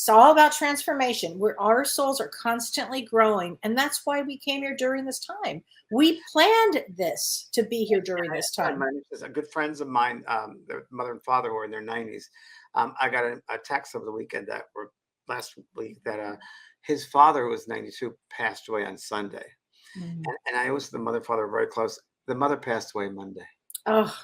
It's all about transformation. Our souls are constantly growing, and that's why we came here during this time. We planned this to be here during this And time. good friends of mine, their mother and father who are in their 90s. I got a text over the weekend or last week that his father, who was 92, passed away on Sunday. Mm. And I always, the mother and father were very close. The mother passed away Monday. Oh,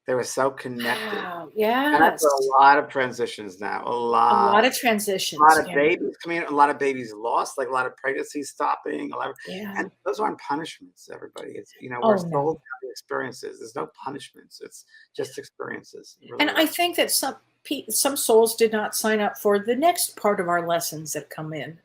They were so connected. wow. And I've got a Yes. lot of transitions now, A lot of a lot transitions. of Yeah. babies coming in, a lot of babies lost, like a lot of pregnancies stopping, Yeah. and those aren't punishments, everybody. It's, we're Oh, souls no. having experiences. There's no punishments. It's just experiences. It And really I is. think that some souls did not sign up for the next part of our lessons that come in.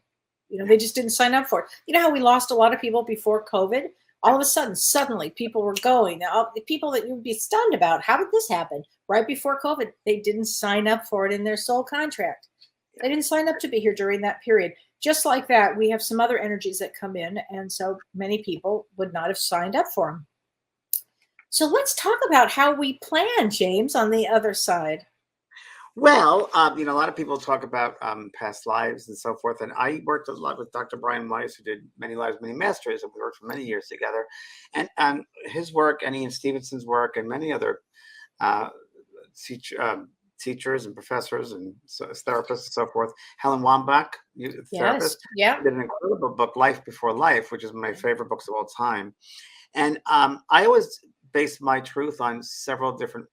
Yeah. They just didn't sign up for it. You know how we lost a lot of people before COVID? All of a sudden, suddenly, people were going. Now, the people that you'd be stunned about, how did this happen? Right before COVID, they didn't sign up for it in their soul contract. Yeah. They didn't sign up to be here during that period. Just like that, we have some other energies that come in, and so many people would not have signed up for them. So let's talk about how we plan, James, on the other side. Well, a lot of people talk about past lives and so forth, and I worked a lot with Dr. Brian Weiss, who did Many Lives, Many Masters, and we worked for many years together. And his work, and Ian Stevenson's work, and many other uh, teach, teachers and professors and therapists and so forth. Helen Wambach, Yes. therapist, Yeah. did an incredible book, Life Before Life, which is my favorite books of all time. And I always base my truth on several different,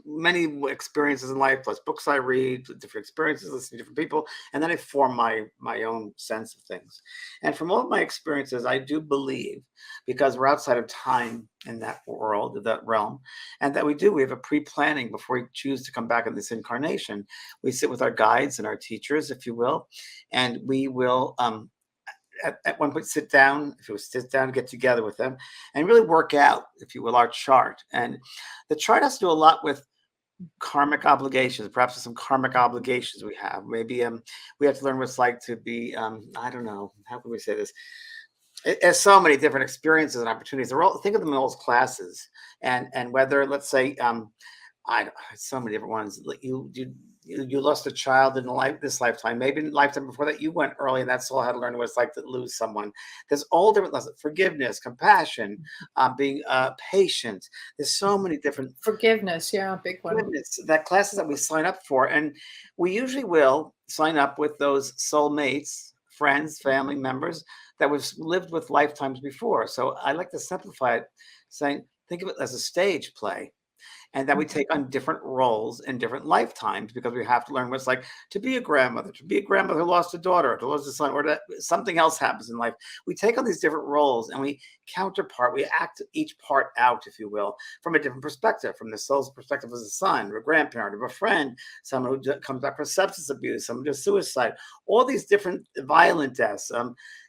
many experiences in life, plus books I read, different experiences, listen to different people, and then I form my own sense of things. And from all of my experiences, I do believe, because we're outside of time in that world, that realm, and that we have a pre-planning before we choose to come back in this incarnation. We sit with our guides and our teachers, if you will, and we will at one point sit down, if it was sit down, get together with them and really work out, if you will, our chart. And the chart has to do a lot with karmic obligations, perhaps some karmic obligations we have. Maybe we have to learn what it's like to be, I don't know, how can we say this? It has so many different experiences and opportunities. They're all, think of them as classes, and whether, let's say, so many different ones. Like you lost a child in this lifetime, maybe in the lifetime before that you went early, and that's all how to learn what it's like to lose someone. There's all different lessons: forgiveness, compassion, being patient. There's so many different Forgiveness. Yeah. Big one. that classes that we sign up for, and we usually will sign up with those soulmates, friends, family members that we've lived with lifetimes before. So I like to simplify it, saying think of it as a stage play, and that we take on different roles in different lifetimes, because we have to learn what it's like to be a grandmother, who lost a daughter, to lose a son, or that something else happens in life. We take on these different roles and we counterpart, we act each part out, if you will, from a different perspective, from the soul's perspective as a son, or a grandparent, or a friend, someone who comes back for substance abuse, someone who does suicide, all these different violent deaths,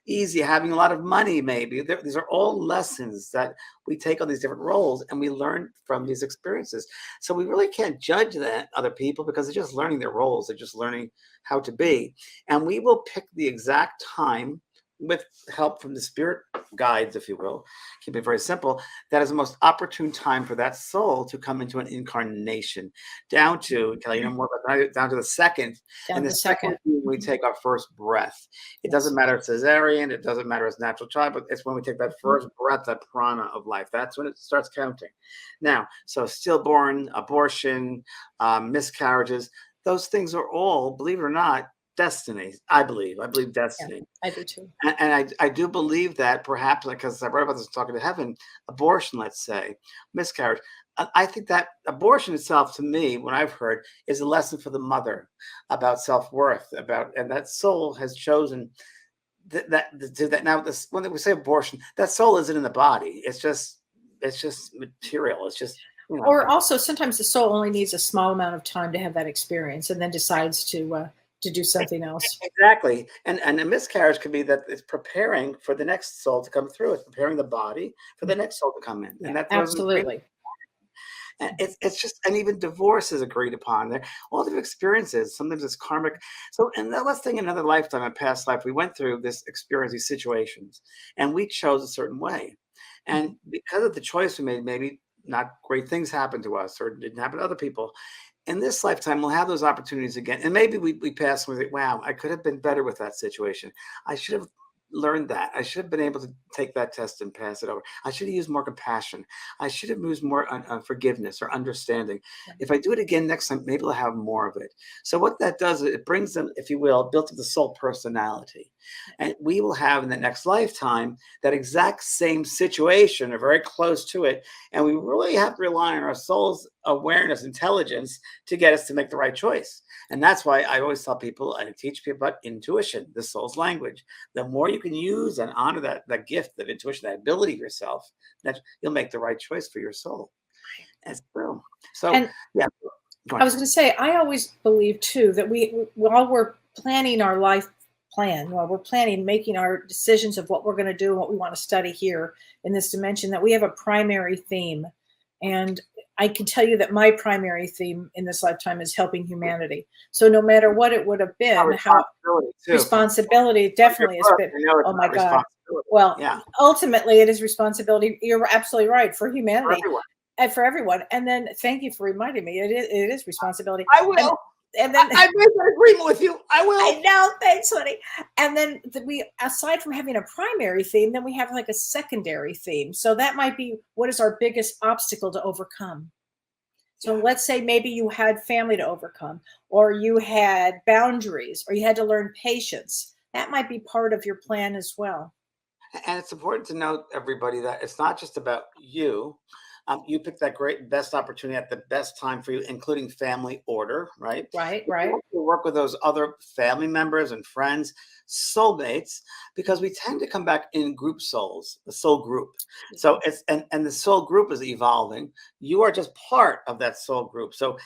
easy, having a lot of money, maybe. These are all lessons that we take on these different roles and we learn from these experiences. So we really can't judge that other people, because they're just learning their roles. They're just learning how to be. And we will pick the exact time, with help from the spirit guides, if you will, keep it very simple, that is the most opportune time for that soul to come into an incarnation, down to, Kelly, more about that, down to the second. Down And the the second, second. we take our first breath. It doesn't matter if it's cesarean, it doesn't matter if it's natural child, but it's when we take that first breath, that prana of life. That's when it starts counting. Now, so stillborn, abortion, miscarriages, those things are all, believe it or not, destiny. I believe Yeah. destiny. I do too. And I do believe that perhaps, because I read about this talking to heaven, abortion, let's say, miscarriage. I think that abortion itself, to me, when I've heard, is a lesson for the mother about self-worth, and that soul has chosen that now. This, when we say abortion, that soul isn't in the body. It's just material. It's just, Or also, sometimes the soul only needs a small amount of time to have that experience, and then decides to do something else. Exactly. And a miscarriage could be that it's preparing for the next soul to come through. It's preparing the body for the next soul to come in. Yeah, And that's what absolutely. it's just, and even divorce is agreed upon. There, all the experiences. Sometimes it's karmic. So, and let's think another lifetime, a past life, we went through this experience, these situations, and we chose a certain way. And because of the choice we made, maybe not great things happened to us or didn't happen to other people. in this lifetime, we'll have those opportunities again. And maybe we pass and we think, wow, I could have been better with that situation. I should have learned that. I should have been able to take that test and pass it over. I should have used more compassion. I should have used more forgiveness or understanding. If I do it again next time, maybe I'll have more of it. So what that does, it brings them, if you will, built up the soul personality. And we will have in the next lifetime that exact same situation or very close to it. And we really have to rely on our soul's awareness, intelligence to get us to make the right choice. And that's why I always tell people, I teach people about intuition, the soul's language. The more you can use and honor that gift of intuition, that ability of yourself, that you'll make the right choice for your soul. That's true. So, And yeah. I was going to say, I always believe too that while we're planning our life plan, while we're planning, making our decisions of what we're going to do and what we want to study here in this dimension, that we have a primary theme. And I can tell you that my primary theme in this lifetime is helping humanity. So no matter what it would have been, responsibility definitely has been. Oh my God. Well, yeah. Ultimately, it is responsibility. You're absolutely right, for humanity and for everyone. And then thank you for reminding me. It is responsibility. I will. And then I made an agreement with you. I will. I know. Thanks, honey. And then we, aside from having a primary theme, then we have like a secondary theme. So that might be, what is our biggest obstacle to overcome? So let's say maybe you had family to overcome, or you had boundaries, or you had to learn patience. That might be part of your plan as well. And it's important to note, everybody, that it's not just about you. You picked that best opportunity at the best time for you, including family order, right? Right. You work with those other family members and friends, soulmates, because we tend to come back in group souls, the soul group. So it's, and the soul group is evolving. You are just part of that soul group. So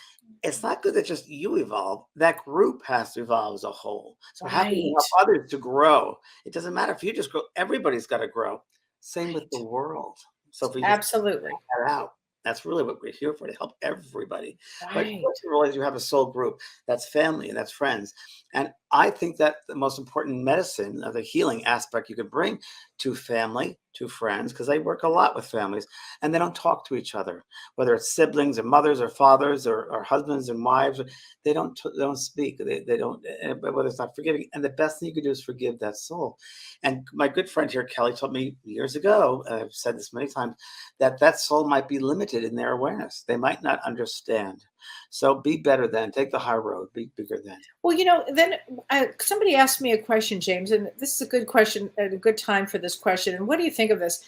it's not good that just you evolve. That group has to evolve as a whole. So how can you help others to grow? It doesn't matter if you just grow, everybody's got to grow. Same with the world. So if we absolutely that out, that's really what we're here for, to help everybody. But you realize you have a soul group, that's family and that's friends. And I think that the most important medicine, or the healing aspect you could bring to family, to friends, because they work a lot with families, and they don't talk to each other, whether it's siblings or mothers or fathers or husbands and wives, they don't speak. They don't, whether it's not forgiving. And the best thing you can do is forgive that soul. And my good friend here, Kelly, told me years ago, I've said this many times, that soul might be limited in their awareness. They might not understand. So be better then. Take the high road. Be bigger then. Well, then somebody asked me a question, James, and this is a good question and a good time for this question. And what do you think of this?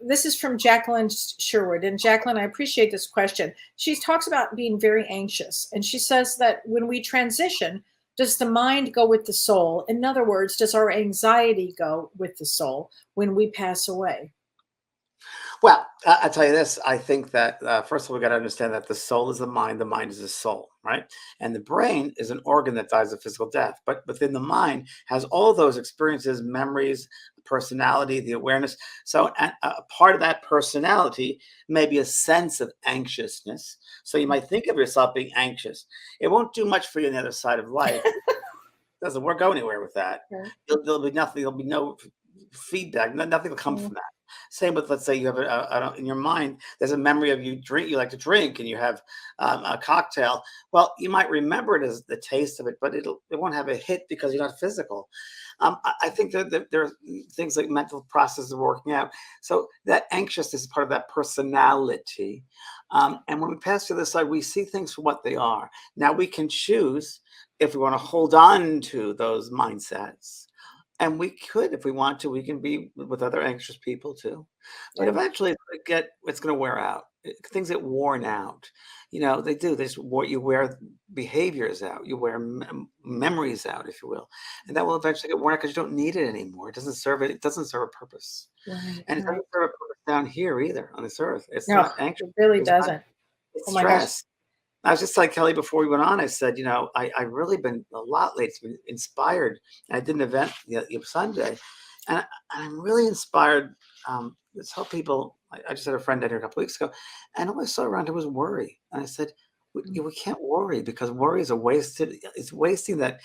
This is from Jacqueline Sherwood. And Jacqueline, I appreciate this question. She talks about being very anxious. And she says that when we transition, does the mind go with the soul? In other words, does our anxiety go with the soul when we pass away? Well, I'll tell you this. I think that, first of all, we got to understand that the soul is the mind is the soul, right? And the brain is an organ that dies of physical death. But within the mind has all those experiences, memories, personality, the awareness. So a part of that personality may be a sense of anxiousness. So you might think of yourself being anxious. It won't do much for you on the other side of life. It doesn't work anywhere with that. There'll be nothing. There'll be no feedback. Nothing will come from that. Same with, let's say you have in your mind, there's a memory of you like to drink, and you have a cocktail. Well, you might remember it as the taste of it, but it won't have a hit because you're not physical. I think that there are things like mental processes of working out. So that anxiousness is part of that personality. And when we pass to the side, we see things for what they are. Now we can choose if we want to hold on to those mindsets. And we could, if we want to, we can be with other anxious people too. But eventually it's going to wear out. Things get worn out. They do. You wear behaviors out. You wear memories out, if you will. And that will eventually get worn out because you don't need it anymore. It doesn't serve it. It doesn't serve a purpose. And it doesn't serve a purpose down here either on this earth. It's not anxious. It really doesn't. It's stress. I was just like Kelly before we went on. I said, I've really been a lot lately. It's been inspired. I did an event Sunday, and I'm really inspired to tell people. I just had a friend out here a couple weeks ago, and all I saw around her was worry. And I said, we can't worry, because worry is it's wasting that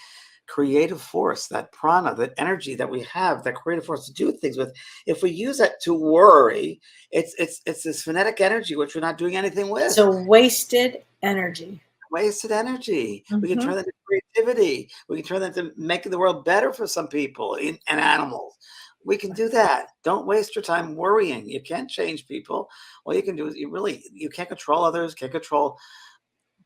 creative force, that prana, that energy that we have, that creative force to do things with. If we use that to worry, it's this phonetic energy which we're not doing anything with. So wasted energy. wasted energy. We can Mhm. turn that into creativity. We can turn that into making the world better for some people and animals. We can do that. Don't waste your time worrying. You can't change people. All you can do is you can't control others, can't control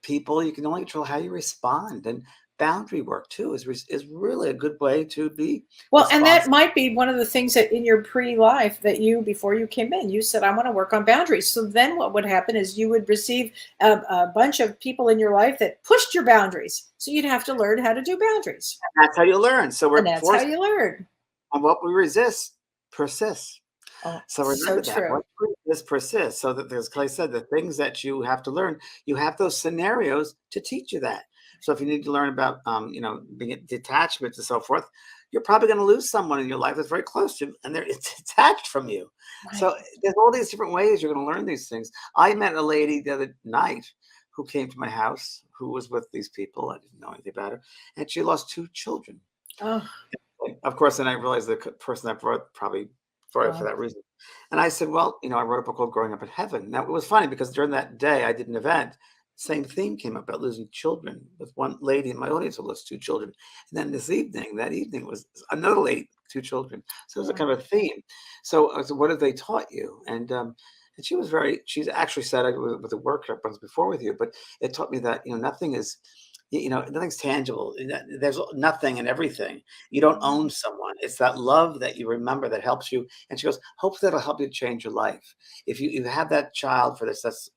people. You can only control how you respond. And boundary work too is really a good way to be Well, and that responsible. might be one of the things that in your pre-life that before you came in, you said, I want to work on boundaries. So then what would happen is you would receive a bunch of people in your life that pushed your boundaries. So you'd have to learn how to do boundaries. That's how you learn. So And we're that's how forced you learn. on what we resist persists. Oh, So so remember that true. what this persists. So that, as Clay said, the things that you have to learn, you have those scenarios to teach you that. So if you need to learn about, being detachment and so forth, you're probably going to lose someone in your life that's very close to you, and they're it's detached from you. Right. So there's all these different ways you're going to learn these things. I met a lady the other night who came to my house who was with these people. I didn't know anything about her, and she lost 2 children. Oh, Of course, then I realized the person that brought probably brought it for wow. that reason. And I said, well, I wrote a book called Growing Up in Heaven. Now, it was funny because during that day I did an event, same theme came up about losing children with one lady in my audience who lost 2 children. And then that evening was another lady, 2 children. So it was a Yeah. kind of a theme. So I said, what have they taught you? And she's actually said, I was with a workshop once before with you, but it taught me that, nothing's tangible. There's nothing and everything. You don't own someone. It's that love that you remember that helps you. And she goes, hopefully that'll help you change your life. If you have that child for that's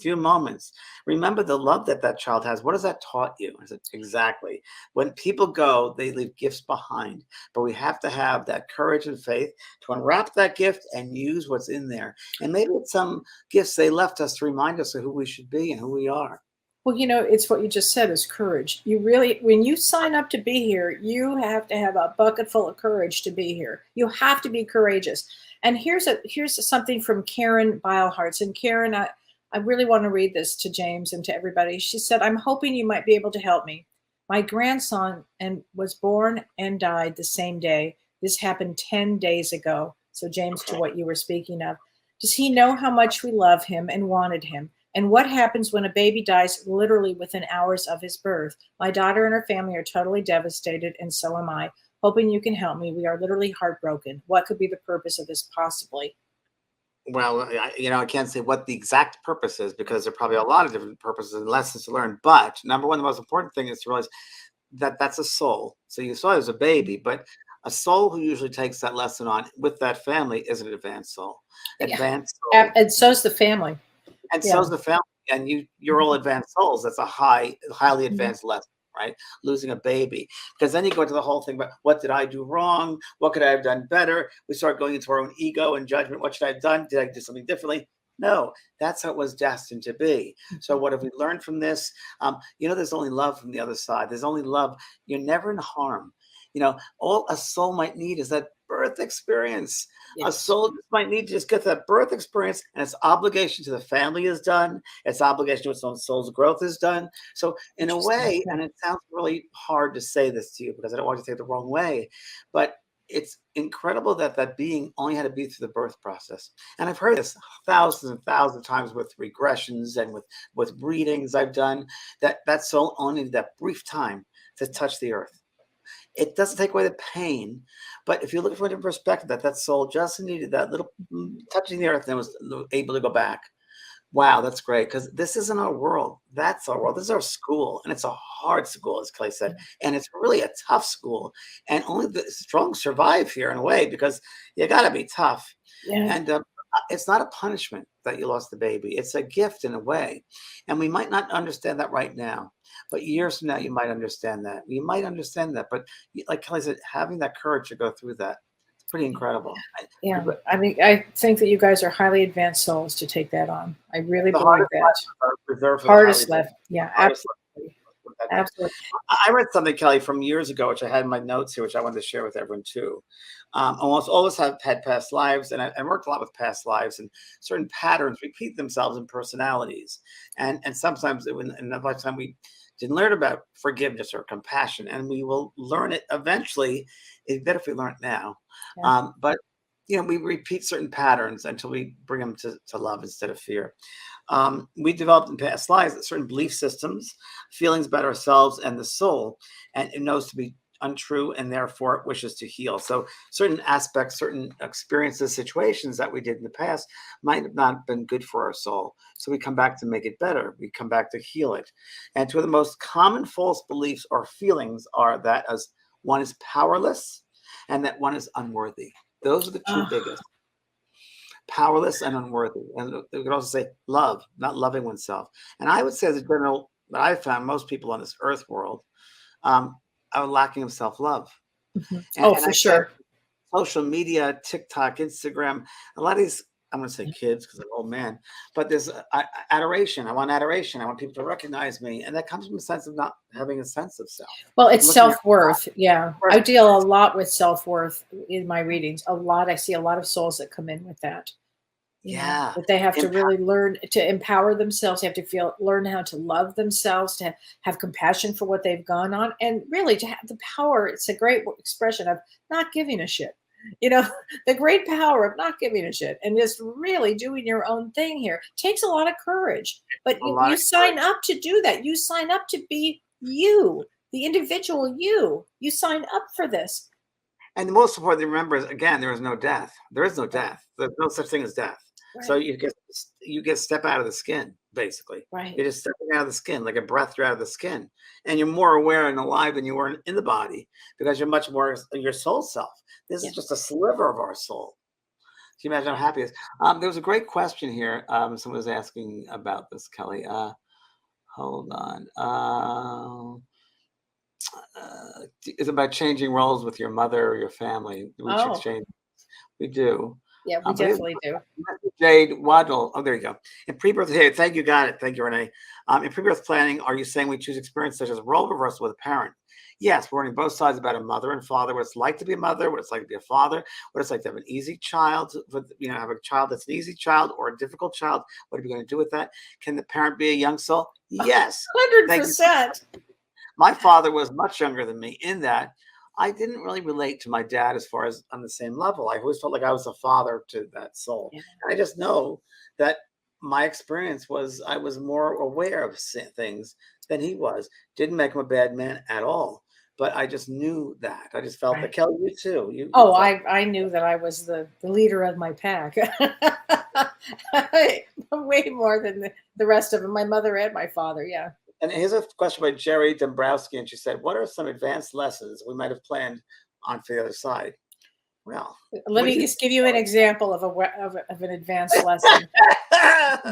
few moments, remember the love that that child has. What has that taught you? I said, exactly. When people go, they leave gifts behind, but we have to have that courage and faith to unwrap that gift and use what's in there. And maybe it's some gifts they left us to remind us of who we should be and who we are. Well, it's what you just said is courage. You really, when you sign up to be here, you have to have a bucket full of courage to be here. You have to be courageous. And here's something from Karen Beilhartz. And Karen, I really want to read this to James and to everybody. She said, I'm hoping you might be able to help me. My grandson was born and died the same day. This happened 10 days ago. So, James, to Okay. what you were speaking of, does he know how much we love him and wanted him? And what happens when a baby dies literally within hours of his birth? My daughter and her family are totally devastated, and so am I. Hoping you can help me. We are literally heartbroken. What could be the purpose of this possibly? Well, I can't say what the exact purpose is because there are probably a lot of different purposes and lessons to learn. But number one, the most important thing is to realize that that's a soul. So you saw it as a baby, but a soul who usually takes that lesson on with that family is an advanced soul. Yeah. Advanced soul. And so's the family. And Yeah. so's the family. And you're all advanced souls. That's a highly Mhm. advanced lesson, right? Losing a baby. Because then you go into the whole thing about what did I do wrong? What could I have done better? We start going into our own ego and judgment. What should I have done? Did I do something differently? No, that's how it was destined to be. So what have we learned from this? There's only love from the other side. There's only love. You're never in harm. All a soul might need is that birth experience. A Yes. soul just might need to just get that birth experience, and its obligation to the family is done. Its obligation to its own soul's growth is done. So, in a Interesting. way, Yeah. and it sounds really hard to say this to you because I don't want you to take it the wrong way, but it's incredible that that being only had to be through the birth process. And I've heard this thousands and thousands of times with regressions and with readings I've done that soul only needed that brief time to touch the earth. It doesn't take away the pain, but if you look from a different perspective, that soul just needed that little touching the earth and was able to go back. Wow, that's great because this isn't our world. That's our world. This is our school, and it's a hard school, as Clay said, and it's really a tough school. And only the strong survive here in a way because you got to be tough. Yeah. And it's not a punishment that you lost the baby. It's a gift in a way. And we might not understand that right now, but years from now, you might understand that. You might understand that. But like Kelly said, having that courage to go through that, it's pretty incredible. Yeah. I mean, I think that you guys are highly advanced souls to take that on. I really The believe hardest that. lessons are reserved for the highly Hardest advanced. left. Yeah, Hardest absolutely. lessons. Absolutely. I read something, Kelly, from years ago, which I had in my notes here, which I wanted to share with everyone too. Almost all of us have had past lives, and I worked a lot with past lives, and certain patterns repeat themselves in personalities. And sometimes in a lifetime we didn't learn about forgiveness or compassion, and we will learn it eventually. It's better if we learn it now. Yeah. But we repeat certain patterns until we bring them to love instead of fear. We developed in past lives certain belief systems, feelings about ourselves and the soul, and it knows to be untrue, and therefore it wishes to heal. So certain aspects, certain experiences, situations that we did in the past might have not been good for our soul. So we come back to make it better. We come back to heal it. And two of the most common false beliefs or feelings are that as one is powerless and that one is unworthy. Those are the two biggest. Powerless and unworthy. And we could also say love, not loving oneself. And I would say, as a general, that I found most people on this earth world are lacking of self-love. Mhm. And, For I say sure. social media, TikTok, Instagram, a lot of these, I'm going to say kids because I'm an old man, but there's adoration. I want adoration. I want people to recognize me. And that comes from a sense of not having a sense of self. Well, it's Looking at self-worth. Yeah. I person. deal a lot with self-worth in my readings. A lot. I see a lot of souls that come in with that. Yeah. That they have to Impact. really learn to empower themselves. They have to learn how to love themselves, to have compassion for what they've gone on, and really to have the power. It's a great expression of not giving a shit. The great power of not giving a shit and just really doing your own thing here takes a lot of courage. But A you, lot you of sign up to do that. You sign up to be you, the individual you. You sign up for this. And the most important thing to remember is, again, there is no death. There is no death. There's no such thing as death. So Right. you get step out of the skin, basically. Right. You're just stepping out of the skin, like a breath. You're out of the skin, and you're more aware and alive than you were in the body because you're much more your soul self. This is just a sliver of our soul. Can you imagine how happy it is? There was a great question here. Someone was asking about this, Kelly. Hold on. It's about changing roles with your mother or your family. We should Oh, exchange. We do. yeah, we But definitely do. Jade Waddle. Oh, there you go. In pre-birth, hey, thank you, got it. Thank you, Renee. In pre-birth planning, are you saying we choose experience such as role reversal with a parent? Yes, we're learning both sides about a mother and father, what it's like to be a mother, what it's like to be a father, what it's like to have an easy child, have a child that's an easy child or a difficult child. What are we going to do with that? Can the parent be a young soul? Yes. Thank you. 100%. My father was much younger than me in that I didn't really relate to my dad as far as on the same level. I always felt like I was a father to that soul. Yeah. And I just know that my experience was I was more aware of things than he was. Didn't make him a bad man at all. But I just knew that. I just felt that. Right. Kelly, you too. You Oh, felt I knew that I was the leader of my pack. Way more than the rest of them, my mother and my father. Yeah. And here's a question by Jerry Dombrowski, and she said, "What are some advanced lessons we might have planned on for the other side?" Well, Let what do me you just give you an example of of an advanced lesson.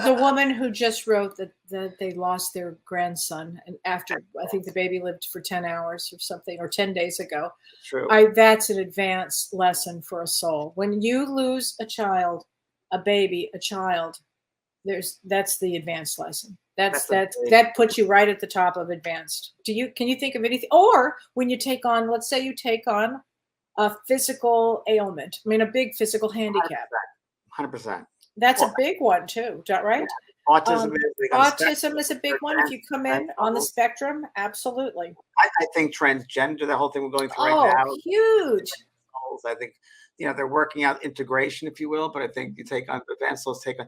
The woman who just wrote that they lost their grandson, and after I think the baby lived for 10 hours or something, or 10 days ago. True. That's an advanced lesson for a soul. When you lose a child, a baby, a child, that's the advanced lesson. That puts you right at the top of advanced. Can you think of anything? Or when you take on, let's say you take on a physical ailment. I mean, a big physical handicap. 100%. That's a big one too, right? Autism Autism is a big one. If you come in on the spectrum, absolutely. I think transgender, the whole thing we're going through right now, huge. I think they're working out integration, if you will. But I think you take on advanced souls, take on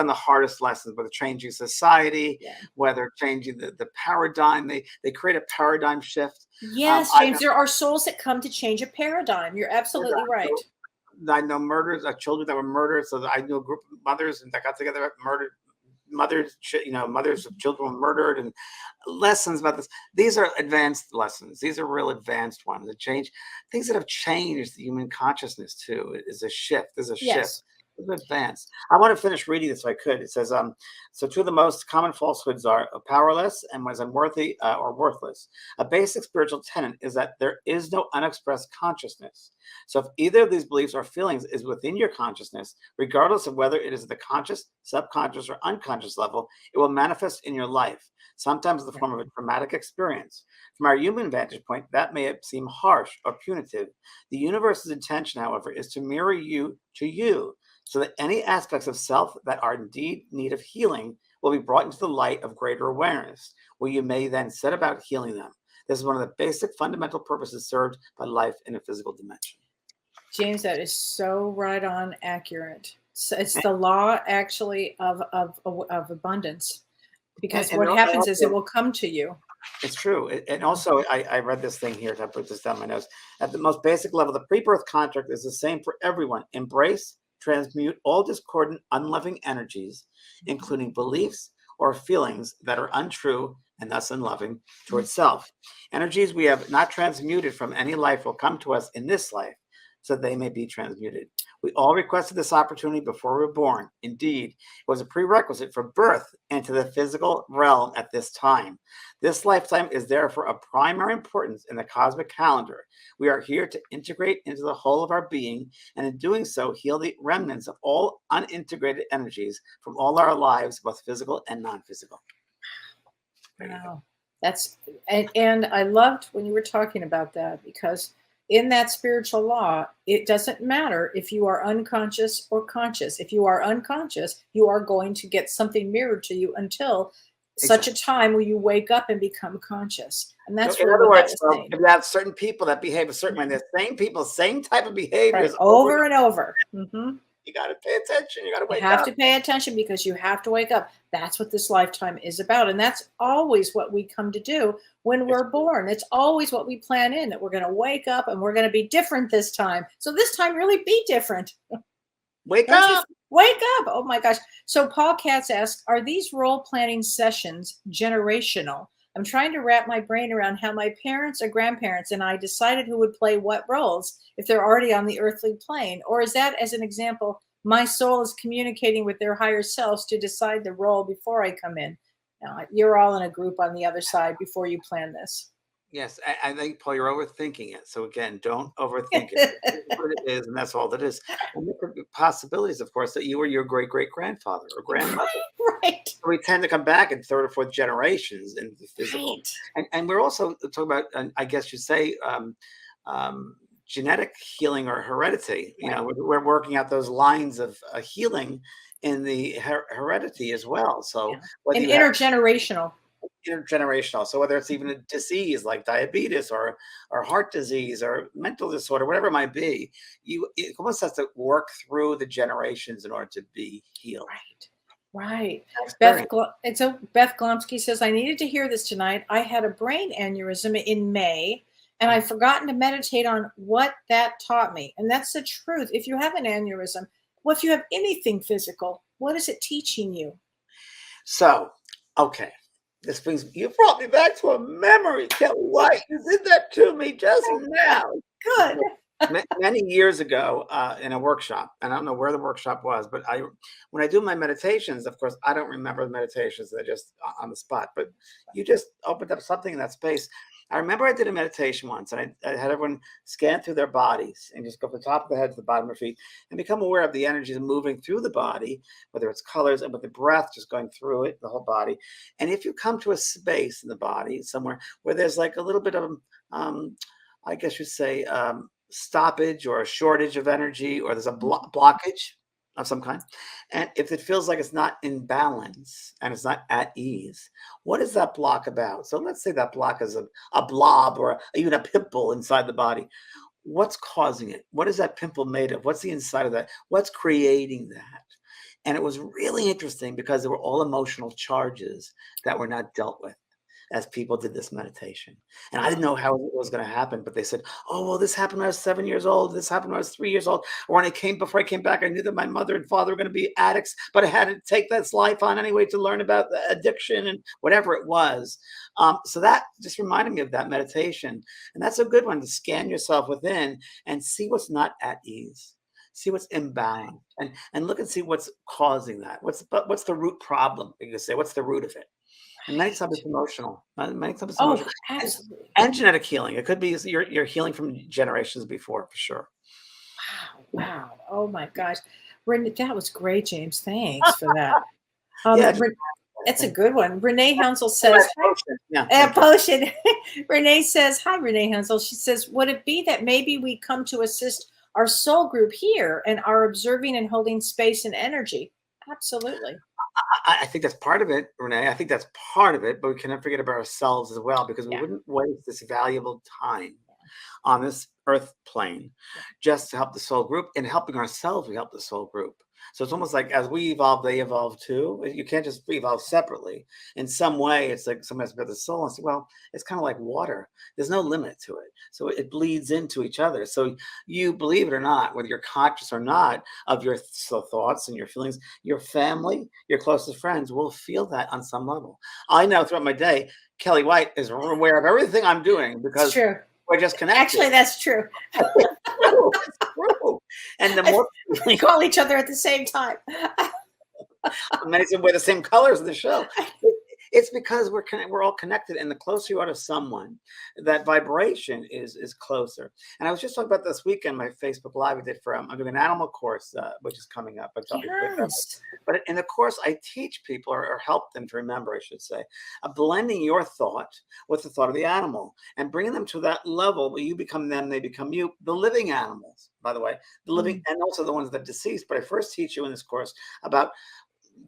the hardest lessons, whether changing society, whether changing the paradigm. They create a paradigm shift. Yes, James, there are souls that come to change a paradigm. You're absolutely right. I know murders, children that were murdered. So I knew a group of mothers that got together, murdered mothers, mothers of children were murdered, and lessons about this. These are advanced lessons. These are real advanced ones that change things that have changed the human consciousness too. It is a shift. There's a shift. It's advanced. I want to finish reading this if I could. It says, so two of the most common falsehoods are powerless and was unworthy or worthless. A basic spiritual tenet is that there is no unexpressed consciousness. So if either of these beliefs or feelings is within your consciousness, regardless of whether it is the conscious, subconscious, or unconscious level, it will manifest in your life, sometimes in the form of a traumatic experience. From our human vantage point, that may seem harsh or punitive. The universe's intention, however, is to mirror you to you, so that any aspects of self that are indeed in need of healing will be brought into the light of greater awareness, where you may then set about healing them. This is one of the basic fundamental purposes served by life in a physical dimension. James, that is so right on accurate. So it's the law actually of abundance, because And what happens is it also, will come to you. it's true. And also, I read this thing here. I put this down my notes. At the most basic level, the pre-birth contract is the same for everyone. Embrace, transmute all discordant, unloving energies, including beliefs or feelings that are untrue and thus unloving towards self. Energies we have not transmuted from any life will come to us in this life, so they may be transmuted. We all requested this opportunity before we were born. Indeed, it was a prerequisite for birth into the physical realm at this time. This lifetime is therefore of primary importance in the cosmic calendar. We are here to integrate into the whole of our being, and in doing so, heal the remnants of all unintegrated energies from all our lives, both physical and non-physical. Wow. That's and I loved when you were talking about that, because in that spiritual law, it doesn't matter if you are unconscious or conscious. If you are unconscious, you are going to get something mirrored to you until such a time where you wake up and become conscious. And So that's in really other what that words, was so saying. if you have certain people that behave a certain way, the same people, same type of Right. behaviors Over and over. Mm-hmm. you got to pay attention. You got to You wake have up. to pay attention, because you have to wake up. That's what this lifetime is about. And that's always what we come to do when we're born. It's always what we plan in, that we're going to wake up and we're going to be different this time. So this time, really be different. Wake Don't you up. wake up? Oh my gosh. So Paul Katz asks, are these role planning sessions generational? I'm trying to wrap my brain around how my parents or grandparents and I decided who would play what roles if they're already on the earthly plane. Or is that, as an example, my soul is communicating with their higher selves to decide the role before I come in? Now, you're all in a group on the other side before you plan this. Yes, I think, Paul, you're overthinking it. So again, don't overthink it. It is what it is, and that's all it is. And there could be possibilities, of course, that you were your great great grandfather or grandmother. Right. We tend to come back in third or fourth generations in the physical, Right. and we're also talking about, I guess you say, um, genetic healing or heredity. You know, we're working out those lines of healing in the heredity as well. So Yeah. whether And you have intergenerational. intergenerational. So whether it's even a disease like diabetes or heart disease or mental disorder, whatever it might be, it almost has to work through the generations in order to be healed. Right. Right. Experience. Beth Glomsky says, I needed to hear this tonight. I had a brain aneurysm in May, and I've forgotten to meditate on what that taught me. And that's the truth. If you have an aneurysm, well, if you have anything physical, what is it teaching you? So, okay. This brings you brought me back to a memory, Kelly White. You did that to me just now. Good. Many years ago, in a workshop, and I don't know where the workshop was, but when I do my meditations, of course, I don't remember the meditations; they're just on the spot. But you just opened up something in that space. I remember I did a meditation once, and I had everyone scan through their bodies and just go from the top of the head to the bottom of their feet and become aware of the energies moving through the body, whether it's colors and with the breath just going through it, the whole body. And if you come to a space in the body somewhere where there's like a little bit of, I guess you'd say, stoppage or a shortage of energy, or there's a blockage of some kind, and if it feels like it's not in balance and it's not at ease, what is that block about? So let's say that block is a blob or even a pimple inside the body. What's causing it? What is that pimple made of? What's the inside of that? What's creating that? And it was really interesting because they were all emotional charges that were not dealt with as people did this meditation. And I didn't know how it was going to happen, but they said, oh, well, this happened when I was 7 years old. This happened when I was 3 years old. Or when before I came back, I knew that my mother and father were going to be addicts, but I had to take this life on anyway to learn about the addiction and whatever it was. So that just reminded me of that meditation. And that's a good one, to scan yourself within and see what's not at ease. See what's imbalanced, and look and see what's causing that. What's the root problem? You can say, what's the root of it? And many times it's emotional. Many times it's emotional. Absolutely. And genetic healing. It could be you're healing from generations before, for sure. Wow. Oh my gosh. That was great, James. Thanks for that. Yeah, It's a good one. Renee Hansel says, potion. Renee says, hi, Renee Hansel. She says, would it be that maybe we come to assist our soul group here and are observing and holding space and energy? Absolutely. I think that's part of it, Renee. I think that's part of it, but we cannot forget about ourselves as well, because we wouldn't waste this valuable time on this earth plane just to help the soul group. In helping ourselves, we help the soul group. So it's almost like as we evolve, they evolve too. You can't just evolve separately. In some way, it's like somebody's got the soul and say, well, it's kind of like water. There's no limit to it. So it bleeds into each other. So you, believe it or not, whether you're conscious or not of your thoughts and your feelings, your family, your closest friends will feel that on some level. I know throughout my day, Kellee White is aware of everything I'm doing because we're just connected. Actually, that's true. It's true. And the more we call each other at the same time. Amazing, we're the same colors in the show. It's because we're all connected, and the closer you are to someone, that vibration is closer. And I was just talking about this weekend, my Facebook Live I did for I'm doing an animal course, which is coming up. But in the course, I teach people or help them to remember, I should say, blending your thought with the thought of the animal and bringing them to that level where you become them, they become you. The living animals, by the way, the living and also the ones that are deceased. But I first teach you in this course about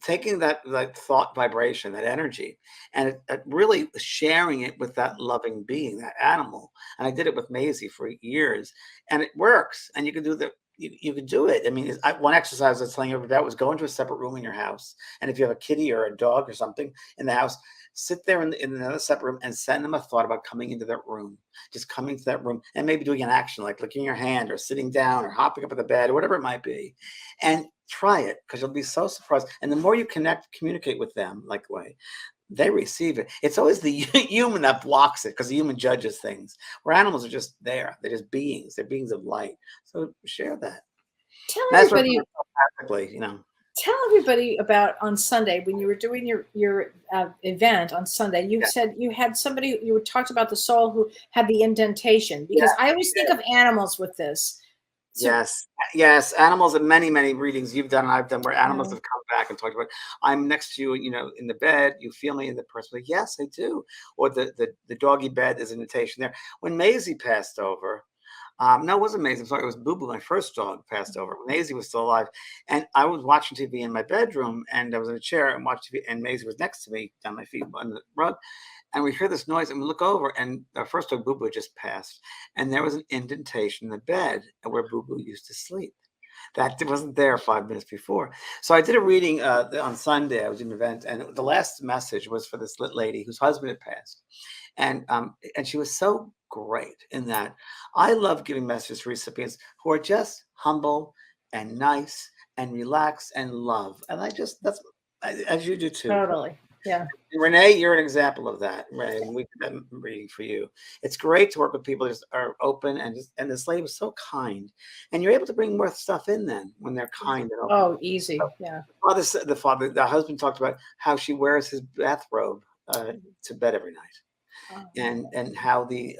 taking that thought vibration, that energy, and really sharing it with that loving being, that animal. And I did it with Maisie for years, and it works. And you can do you can do it. I mean, one exercise I was telling you about was go into a separate room in your house, and if you have a kitty or a dog or something in the house, sit there in another separate room and send them a thought about coming into that room, just coming to that room, and maybe doing an action like licking your hand or sitting down or hopping up in the bed or whatever it might be. And try it, because you'll be so surprised. And the more you communicate with them, like the way they receive it, it's always the human that blocks it, because the human judges things, where animals are just there. They're just beings. They're beings of light. So share that. Tell everybody, Tell everybody about on Sunday when you were doing your event on Sunday. You said you had somebody, you talked about the soul who had the indentation, because I always think of animals with this. So, yes. Animals in many readings you've done and I've done where animals have come back and talked about, I'm next to you, in the bed, you feel me, in the person, like, yes, I do. Or the doggy bed is an indentation there. When Maisie passed over, no, it wasn't Maisie. I'm sorry, it was Boo Boo, my first dog, passed over. Maisie was still alive. And I was watching TV in my bedroom, and I was in a chair and watched TV, and Maisie was next to me, down my feet on the rug. And we hear this noise, and we look over, and our first dog, Boo Boo, just passed. And there was an indentation in the bed where Boo Boo used to sleep. That wasn't there 5 minutes before. So I did a reading on Sunday. I was in an event, and the last message was for this lady whose husband had passed. And she was so great in that. I love giving messages to recipients who are just humble and nice and relaxed and love. And that's as you do too. Totally. Yeah. Renee, you're an example of that. Renee, we did that reading for you. It's great to work with people who just are open, and this lady was so kind. And you're able to bring more stuff in then when they're kind and open. Oh, easy. Yeah. The husband talked about how she wears his bathrobe to bed every night. And how the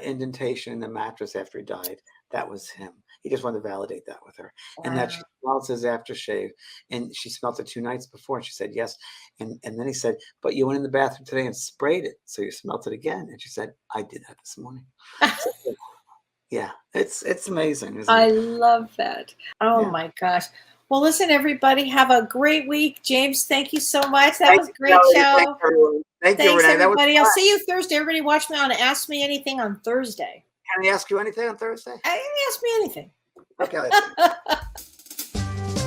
indentation in the mattress after he died, that was him. He just wanted to validate that with her. And that she smells his aftershave, and she smelled it 2 nights before, and she said yes. And then he said, but you went in the bathroom today and sprayed it, so you smelled it again. And she said, I did that this morning. Yeah, it's amazing, isn't it? I love that. Oh my gosh. Well, listen, everybody, have a great week. James, thank you so much. That was a great show. Thanks, Renee. Everybody. I'll see you Thursday. Everybody watch me on Ask Me Anything on Thursday. Can I ask you anything on Thursday? Ask me anything. Okay.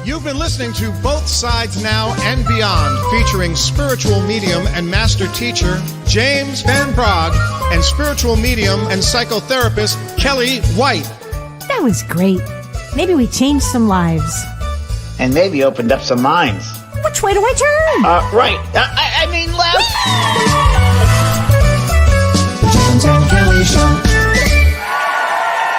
You've been listening to Both Sides Now and Beyond, featuring spiritual medium and master teacher James Van Praagh and spiritual medium and psychotherapist Kellee White. That was great. Maybe we changed some lives. And maybe opened up some minds. Which way do I turn? Right. I mean left.